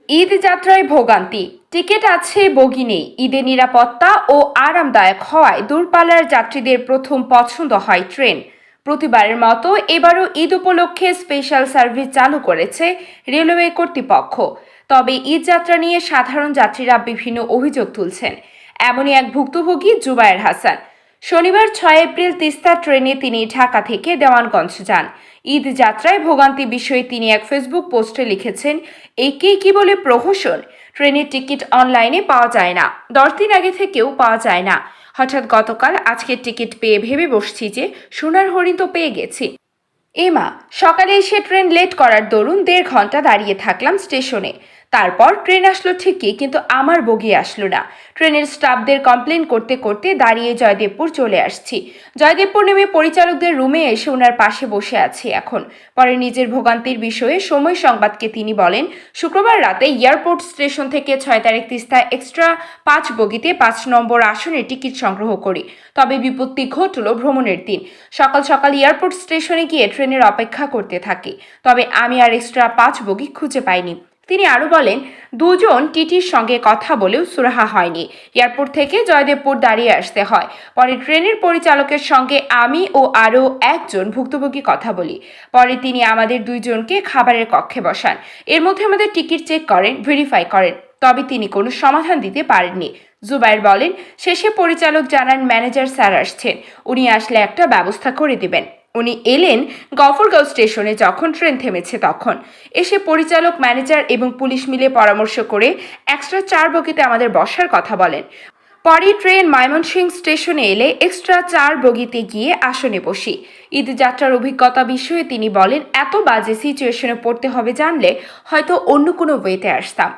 ঈদ যাত্রায় ভোগান্তি, টিকিট আছে বগি নেই। ঈদে নিরাপত্তা ও আরামদায়ক হওয়ায় দূরপাল্লার যাত্রীদের প্রথম পছন্দ হয় ট্রেন। প্রতিবারের মতো এবারও ঈদ উপলক্ষে স্পেশাল সার্ভিস চালু করেছে রেলওয়ে কর্তৃপক্ষ। তবে ঈদ যাত্রা নিয়ে সাধারণ যাত্রীরা বিভিন্ন অভিযোগ তুলছেন। এমনই এক ভুক্তভোগী জুবায়ের হাসান। শনিবার 6 এপ্রিল তিস্তা ট্রেনে তিনি ঢাকা থেকে দেওয়ানগঞ্জ যান। ঈদ যাত্রায় ভোগান্তি বিষয়ে তিনি এক ফেসবুক পোস্টে লিখেছেন, একে কি বলে প্রহসন। ট্রেনের টিকিট অনলাইনে পাওয়া যায় না, 10 দিন আগে থেকেও পাওয়া যায় না। হঠাৎ গতকাল আজকের টিকিট পেয়ে ভেবে বসছি যে সোনার হরিণ তো পেয়ে গেছি। এমা, সকালে এসে ট্রেন লেট করার দরুন 1.5 ঘন্টা দাঁড়িয়ে থাকলাম স্টেশনে। তারপর ট্রেন আসলো ঠিকই, কিন্তু আমার বগি আসলো না। ট্রেনের স্টাফদের কমপ্লেন করতে করতে দাঁড়িয়ে জয়দেবপুর চলে আসছি। জয়দেবপুর নেমে পরিচালকদের রুমে এসে ওনার পাশে বসে আছি এখন। পরে নিজের ভোগান্তির বিষয়ে সময় সংবাদকে তিনি বলেন, শুক্রবার রাতে এয়ারপোর্ট স্টেশন থেকে 6 তারিখ তিস্তা এক্সট্রা 5 বগিতে 5 নম্বর আসনের টিকিট সংগ্রহ করি। তবে বিপত্তি ঘটল ভ্রমণের দিন। সকাল সকাল এয়ারপোর্ট স্টেশনে গিয়ে ট্রেনের অপেক্ষা করতে থাকি। তবে আমি আর এক্সট্রা 5 বগি খুঁজে পাইনি। তিনি আরও বলেন, দুজন টিটির সঙ্গে কথা বলেও সুরাহা হয়নি। এয়ারপোর্ট থেকে জয়দেবপুর দাঁড়িয়ে আসতে হয়। পরে ট্রেনের পরিচালকের সঙ্গে আমি ও আরও একজন ভুক্তভোগী কথা বলি। পরে তিনি আমাদের 2 জনকে খাবারের কক্ষে বসান। এর মধ্যে আমাদের টিকিট চেক করেন, ভেরিফাই করেন। তবে তিনি কোনো সমাধান দিতে পারেননি। জুবায়ের বলেন, শেষে পরিচালক জানান ম্যানেজার স্যার আসছেন, উনি আসলে একটা ব্যবস্থা করে দিবেন। উনি এলেন গফরগাঁও স্টেশনে যখন ট্রেন থেমেছে তখন। এসে পরিচালক, ম্যানেজার এবং পুলিশ মিলে পরামর্শ করে এক্সট্রা 4 বগিতে আমাদের বসার কথা বলেন। পরে ট্রেন ময়মনসিংহ স্টেশনে এলে এক্সট্রা 4 বগিতে গিয়ে আসনে বসি। ঈদ যাত্রার অভিজ্ঞতা বিষয়ে তিনি বলেন, এত বাজে সিচুয়েশনে পড়তে হবে জানলে হয়তো অন্য কোনো ওয়েতে আসতাম।